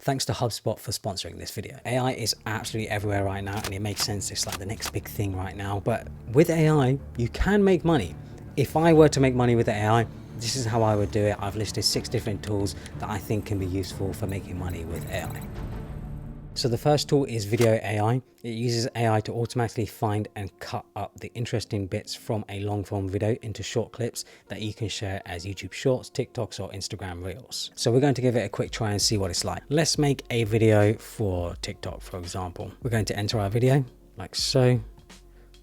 thanks to HubSpot for sponsoring this video. AI is absolutely everywhere right now, and it makes sense. It's like the next big thing right now. But with AI, you can make money. If I were to make money with AI, this is how I would do it. I've listed 6 different tools that I think can be useful for making money with AI. So the first tool is Video AI. It uses AI to automatically find and cut up the interesting bits from a long form video into short clips that you can share as YouTube Shorts, TikToks, or Instagram Reels. So we're going to give it a quick try and see what it's like. Let's make a video for TikTok, for example. We're going to enter our video like so.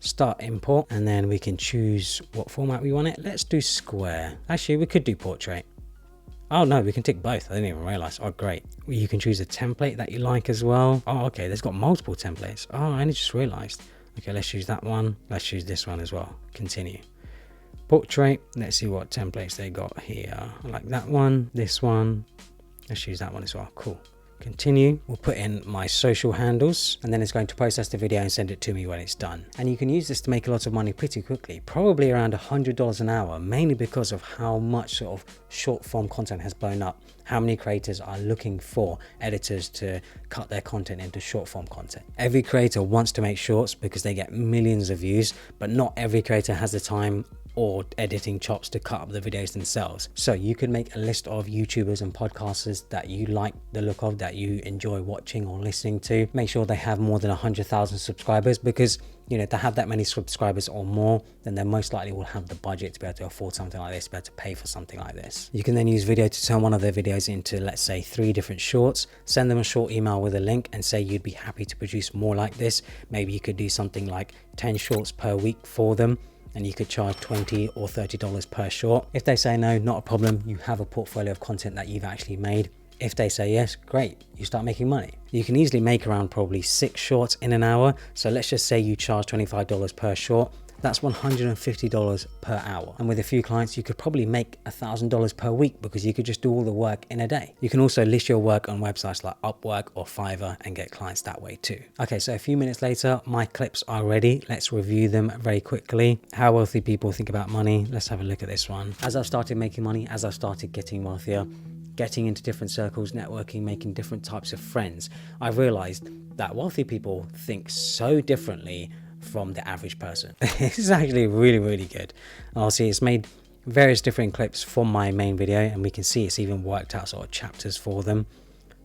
Start import, and then we can choose what format we want it. Let's do square. Actually, we could do portrait. Oh no, we can tick both. I didn't even realize. Oh great. You can choose a template that you like as well. Oh okay, there's got multiple templates. Oh, I only just realized. Okay, let's choose that one. Let's choose this one as well. Continue. Portrait. Let's see what templates they got here. I like that one, this one. Let's choose that one as well. Cool. Continue. We'll put in my social handles, and then it's going to process the video and send it to me when it's done. And you can use this to make a lot of money pretty quickly, probably around $100 an hour, mainly because of how much sort of short form content has blown up. How many creators are looking for editors to cut their content into short form content. Every creator wants to make shorts because they get millions of views, but not every creator has the time or editing chops to cut up the videos themselves. So you can make a list of YouTubers and podcasters that you like the look of, that you enjoy watching or listening to. Make sure they have more than 100,000 subscribers, because you know, to have that many subscribers or more, then they most likely will have the budget to be able to afford something like this, to be able to pay for something like this. You can then use video to turn one of their videos into, let's say, 3 different shorts, send them a short email with a link and say you'd be happy to produce more like this. Maybe you could do something like 10 shorts per week for them, and you could charge $20 or $30 per short. If they say no, not a problem. You have a portfolio of content that you've actually made. If they say yes, great, you start making money. You can easily make around probably 6 shorts in an hour. So let's just say you charge $25 per short. That's $150 per hour. And with a few clients, you could probably make $1,000 per week, because you could just do all the work in a day. You can also list your work on websites like Upwork or Fiverr and get clients that way too. Okay, so a few minutes later, my clips are ready. Let's review them very quickly. How wealthy people think about money. Let's have a look at this one. As I've started making money, as I've started getting wealthier, getting into different circles, networking, making different types of friends, I've realized that wealthy people think so differently from the average person. This is actually really, really good. I'll see it's made various different clips from my main video, and we can see it's even worked out sort of chapters for them.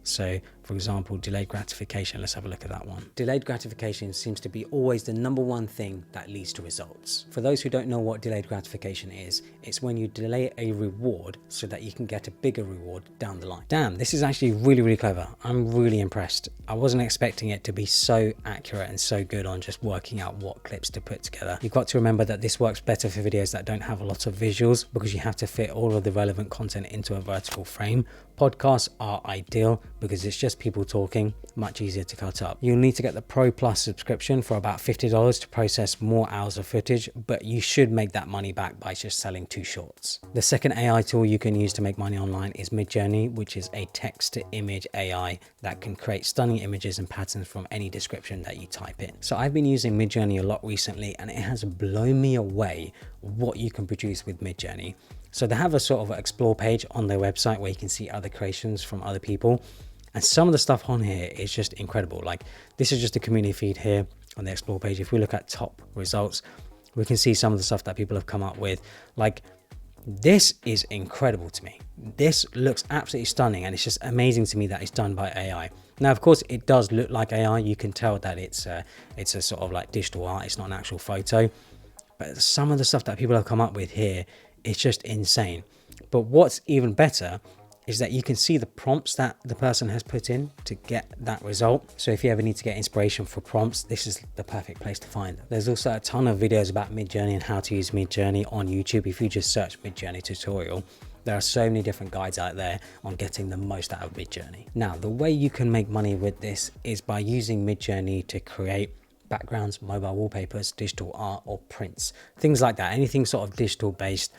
So for example, delayed gratification, let's have a look at that one. Delayed gratification seems to be always the #1 thing that leads to results. For those who don't know what delayed gratification is, it's when you delay a reward so that you can get a bigger reward down the line. Damn, this is actually really, really clever. I'm really impressed. I wasn't expecting it to be so accurate and so good on just working out what clips to put together. You've got to remember that this works better for videos that don't have a lot of visuals, because you have to fit all of the relevant content into a vertical frame. Podcasts are ideal because it's just people talking, much easier to cut up. You'll need to get the Pro Plus subscription for about $50 to process more hours of footage, but you should make that money back by just selling 2 shorts. The second AI tool you can use to make money online is Midjourney, which is a text to image AI that can create stunning images and patterns from any description that you type in. So I've been using Midjourney a lot recently, and it has blown me away what you can produce with Midjourney. So they have a sort of explore page on their website where you can see other creations from other people. And some of the stuff on here is just incredible. Like, this is just a community feed here on the explore page. If we look at top results, we can see some of the stuff that people have come up with. Like, this is incredible to me. This looks absolutely stunning, and it's just amazing to me that it's done by AI. Now, of course, it does look like AI. You can tell that it's a sort of like digital art. It's not an actual photo. But some of the stuff that people have come up with here, it's just insane. But what's even better is that you can see the prompts that the person has put in to get that result. So if you ever need to get inspiration for prompts, this is the perfect place to find them. There's also a ton of videos about Midjourney and how to use Midjourney on YouTube. If you just search Midjourney tutorial, there are so many different guides out there on getting the most out of Midjourney. Now, the way you can make money with this is by using Midjourney to create backgrounds, mobile wallpapers, digital art, or prints, things like that. Anything sort of digital based,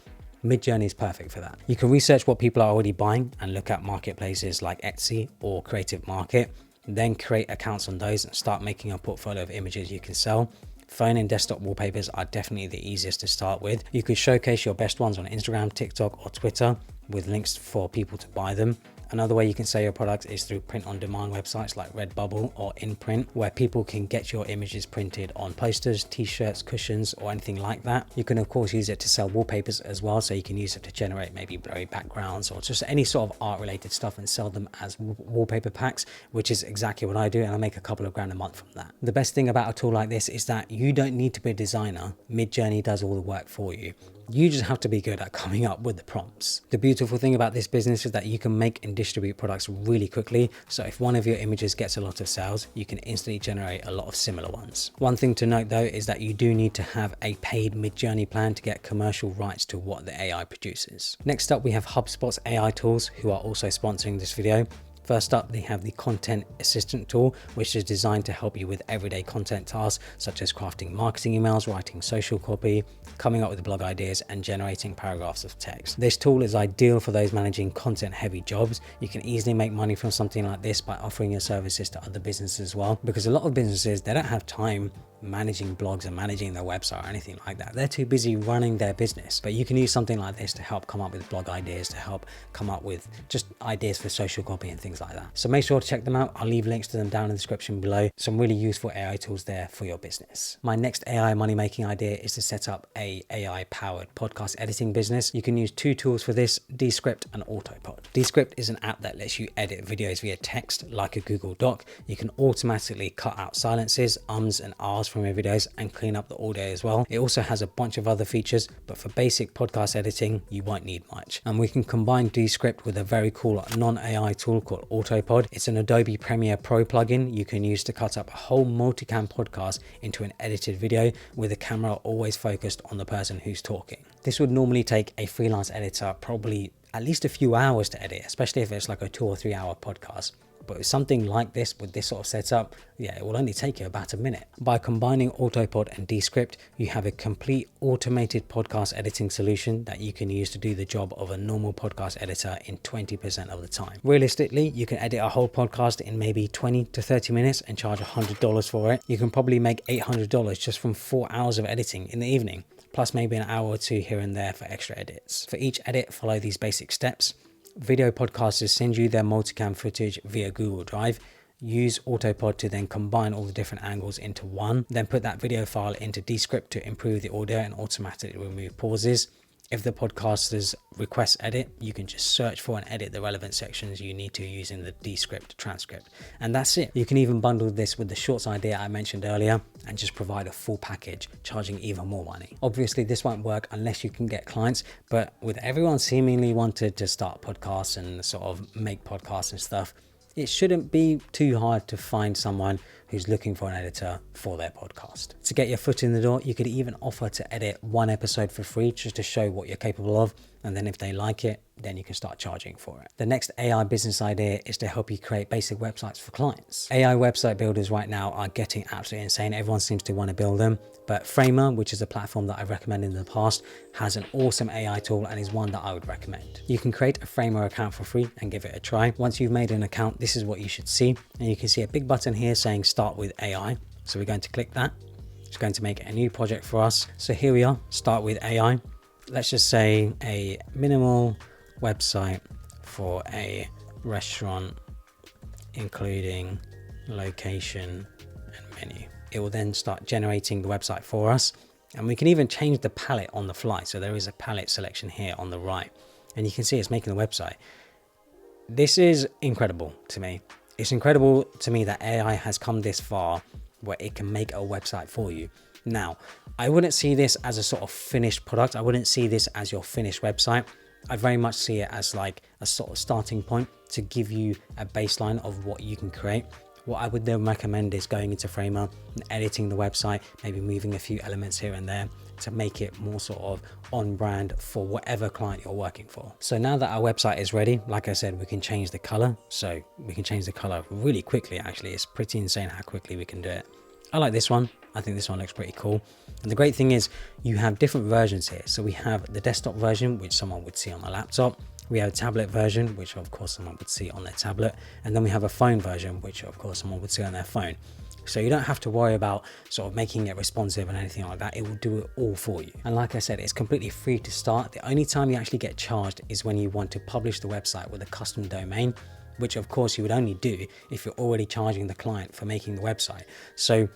Midjourney is perfect for that. You can research what people are already buying and look at marketplaces like Etsy or Creative Market, then create accounts on those and start making a portfolio of images you can sell. Phone and desktop wallpapers are definitely the easiest to start with. You could showcase your best ones on Instagram, TikTok, or Twitter with links for people to buy them. Another way you can sell your products is through print-on-demand websites like Redbubble or InPrint, where people can get your images printed on posters, t-shirts, cushions, or anything like that. You can of course use it to sell wallpapers as well, so you can use it to generate maybe blurry backgrounds or just any sort of art related stuff and sell them as wallpaper packs, which is exactly what I do, and I make a couple of grand a month from that. The best thing about a tool like this is that you don't need to be a designer. Midjourney does all the work for you. You just have to be good at coming up with the prompts. The beautiful thing about this business is that you can make and distribute products really quickly. So if one of your images gets a lot of sales, you can instantly generate a lot of similar ones. One thing to note though is that you do need to have a paid Midjourney plan to get commercial rights to what the AI produces. Next up, we have HubSpot's AI tools, who are also sponsoring this video. First up, they have the Content Assistant tool, which is designed to help you with everyday content tasks such as crafting marketing emails, writing social copy, coming up with blog ideas, and generating paragraphs of text. This tool is ideal for those managing content heavy jobs. You can easily make money from something like this by offering your services to other businesses as well, because a lot of businesses, they don't have time managing blogs and managing their website or anything like that. They're too busy running their business. But you can use something like this to help come up with blog ideas, to help come up with just ideas for social copy and things like that. So make sure to check them out. I'll leave links to them down in the description below. Some really useful AI tools there for your business. My next AI money making idea is to set up a AI powered podcast editing business. You can use two tools for this, Descript and Autopod. Descript is an app that lets you edit videos via text like a Google Doc. You can automatically cut out silences, ums and ahs from your videos and clean up the audio as well. It also has a bunch of other features, but for basic podcast editing, you won't need much. And we can combine Descript with a very cool non-AI tool called Autopod. It's an Adobe Premiere Pro plugin you can use to cut up a whole multicam podcast into an edited video with the camera always focused on the person who's talking. This would normally take a freelance editor probably at least a few hours to edit, especially if it's like a 2 or 3 hour podcast. But with something like this, with this sort of setup, yeah, it will only take you about a minute. By combining Autopod and Descript, you have a complete automated podcast editing solution that you can use to do the job of a normal podcast editor in 20% of the time. Realistically, you can edit a whole podcast in maybe 20 to 30 minutes and charge $100 for it. You can probably make $800 just from 4 hours of editing in the evening, plus maybe an hour or two here and there for extra edits. For each edit, follow these basic steps. Video podcasters send you their multicam footage via Google Drive. Use Autopod to then combine all the different angles into one. Then put that video file into Descript to improve the audio and automatically remove pauses. If the podcasters request edit, you can just search for and edit the relevant sections you need to using the Descript transcript. And that's it. You can even bundle this with the shorts idea I mentioned earlier and just provide a full package, charging even more money. Obviously, this won't work unless you can get clients, but with everyone seemingly wanted to start podcasts and sort of make podcasts and stuff, it shouldn't be too hard to find someone who's looking for an editor for their podcast. To get your foot in the door, you could even offer to edit one episode for free just to show what you're capable of. And then if they like it, then you can start charging for it. The next AI business idea is to help you create basic websites for clients. AI website builders right now are getting absolutely insane. Everyone seems to want to build them. But Framer, which is a platform that I've recommended in the past, has an awesome AI tool and is one that I would recommend. You can create a Framer account for free and give it a try. Once you've made an account, this is what you should see. And you can see a big button here saying start with AI. So we're going to click that. It's going to make a new project for us. So here we are, start with AI. Let's just say a minimal website for a restaurant, including location and menu. It will then start generating the website for us. And we can even change the palette on the fly. So there is a palette selection here on the right. And you can see it's making the website. This is incredible to me. It's incredible to me that AI has come this far where it can make a website for you. Now, I wouldn't see this as a sort of finished product. I wouldn't see this as your finished website. I very much see it as like a sort of starting point to give you a baseline of what you can create. What I would then recommend is going into Framer and editing the website, maybe moving a few elements here and there to make it more sort of on brand for whatever client you're working for. So now that our website is ready, like I said, we can change the color. So we can change the color really quickly. Actually, it's pretty insane how quickly we can do it. I like this one. I think this one looks pretty cool. And the great thing is you have different versions here. So we have the desktop version, which someone would see on a laptop. We have a tablet version, which of course someone would see on their tablet. And then we have a phone version, which of course someone would see on their phone. So you don't have to worry about sort of making it responsive and anything like that. It will do it all for you. And like I said, it's completely free to start. The only time you actually get charged is when you want to publish the website with a custom domain, which of course you would only do if you're already charging the client for making the website. So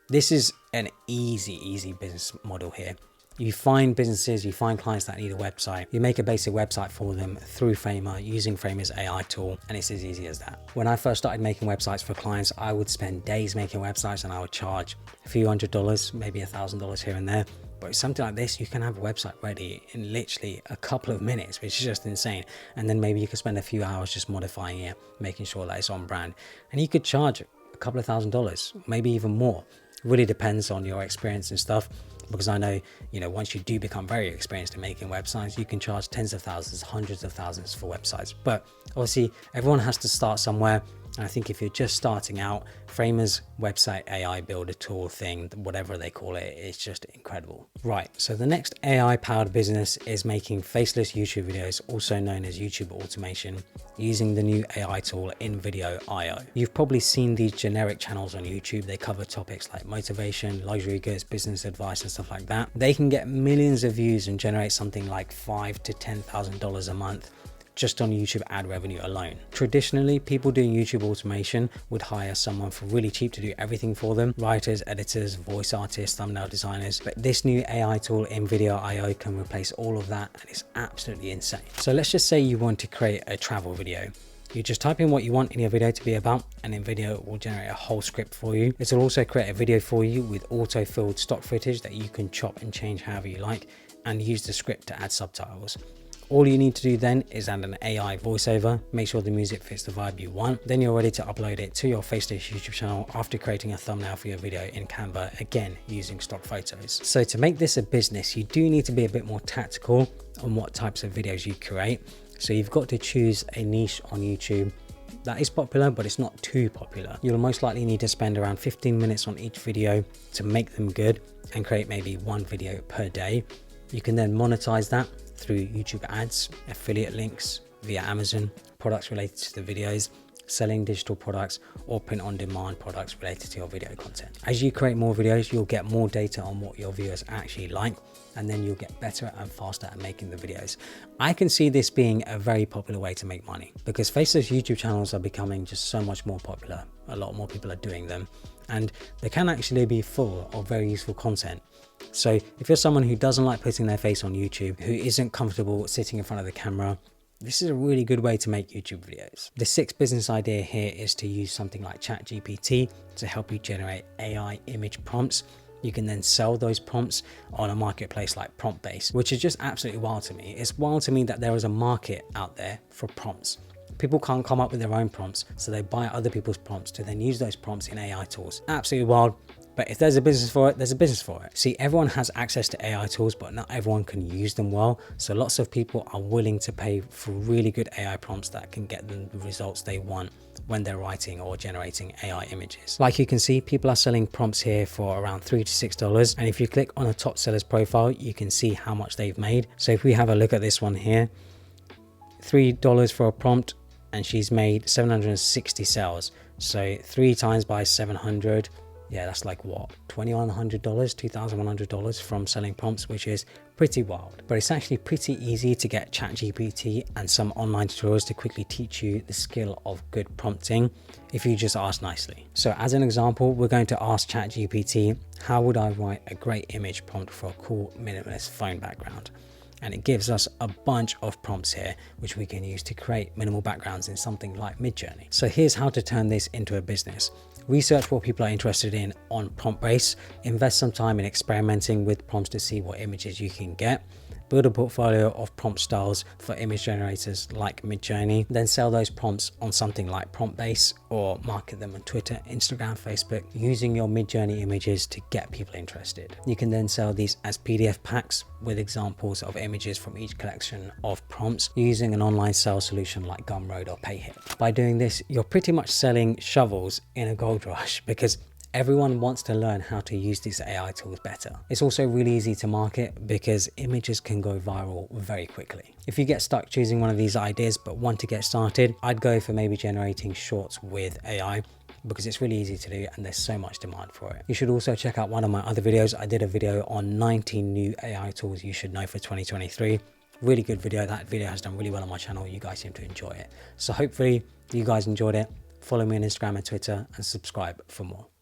this is an easy business model here. You find businesses, you find clients that need a website, you make a basic website for them through Framer using Framer's AI tool, and it's as easy as that. When I first started making websites for clients, I would spend days making websites and I would charge a few $100, maybe $1,000 here and there. But with something like this, you can have a website ready in literally a couple of minutes, which is just insane. And then maybe you could spend a few hours just modifying it, making sure that it's on brand. And you could charge a couple of $1,000s, maybe even more. It really depends on your experience and stuff. Because I know, once you do become very experienced in making websites, you can charge tens of thousands, hundreds of thousands for websites. But obviously, everyone has to start somewhere. And I think if you're just starting out, Framer's website AI builder tool thing, whatever they call it, it's just incredible. Right, so the next AI powered business is making faceless YouTube videos, also known as YouTube automation, using the new AI tool Video.io. You've probably seen these generic channels on YouTube. They cover topics like motivation, luxury goods, business advice, and stuff like that. They can get millions of views and generate something like $5,000 to $10,000 a month just on YouTube ad revenue alone. Traditionally, people doing YouTube automation would hire someone for really cheap to do everything for them: writers, editors, voice artists, thumbnail designers. But this new AI tool Video.io can replace all of that, and it's absolutely insane. So let's just say you want to create a travel video. You just type in what you want in your video to be about, and Video will generate a whole script for you. It will also create a video for you with auto-filled stock footage that you can chop and change however you like, and use the script to add subtitles. All you need to do then is add an AI voiceover, make sure the music fits the vibe you want. Then you're ready to upload it to your Faceless YouTube channel after creating a thumbnail for your video in Canva, again using stock photos. So to make this a business, you do need to be a bit more tactical on what types of videos you create. So you've got to choose a niche on YouTube that is popular, but it's not too popular. You'll most likely need to spend around 15 minutes on each video to make them good and create maybe one video per day. You can then monetize that through YouTube ads, affiliate links via Amazon, products related to the videos, selling digital products, or print on demand products related to your video content. As you create more videos, you'll get more data on what your viewers actually like, and then you'll get better and faster at making the videos. I can see this being a very popular way to make money because faceless YouTube channels are becoming just so much more popular. A lot more people are doing them, and they can actually be full of very useful content. So if you're someone who doesn't like putting their face on YouTube, who isn't comfortable sitting in front of the camera, this is a really good way to make YouTube videos. The sixth business idea here is to use something like ChatGPT to help you generate AI image prompts. You can then sell those prompts on a marketplace like PromptBase, which is just absolutely wild to me. It's wild to me that there is a market out there for prompts. People can't come up with their own prompts, so they buy other people's prompts to then use those prompts in AI tools. Absolutely wild. But if there's a business for it, there's a business for it. See, everyone has access to AI tools, but not everyone can use them well. So lots of people are willing to pay for really good AI prompts that can get them the results they want when they're writing or generating AI images. Like you can see, people are selling prompts here for around $3 to $6. And if you click on a top seller's profile, you can see how much they've made. So if we have a look at this one here, $3 for a prompt, and she's made 760 sales. So 3 times by 700. Yeah, that's like what, $2,100, $2,100 from selling prompts, which is pretty wild. But it's actually pretty easy to get ChatGPT and some online tutorials to quickly teach you the skill of good prompting if you just ask nicely. So as an example, we're going to ask ChatGPT, how would I write a great image prompt for a cool minimalist phone background? And it gives us a bunch of prompts here, which we can use to create minimal backgrounds in something like Midjourney. So here's how to turn this into a business. Research what people are interested in on PromptBase, invest some time in experimenting with prompts to see what images you can get, build a portfolio of prompt styles for image generators like Midjourney, then sell those prompts on something like PromptBase or market them on Twitter, Instagram, Facebook, using your Midjourney images to get people interested. You can then sell these as PDF packs with examples of images from each collection of prompts using an online sales solution like Gumroad or Payhip. By doing this, you're pretty much selling shovels in a gold rush because everyone wants to learn how to use these AI tools better. It's also really easy to market because images can go viral very quickly. If you get stuck choosing one of these ideas but want to get started, I'd go for maybe generating shorts with AI. because it's really easy to do and there's so much demand for it. You should also check out one of my other videos. I did a video on 19 new AI tools you should know for 2023. Really good video. That video has done really well on my channel. You guys seem to enjoy it. So hopefully you guys enjoyed it. Follow me on Instagram and Twitter and subscribe for more.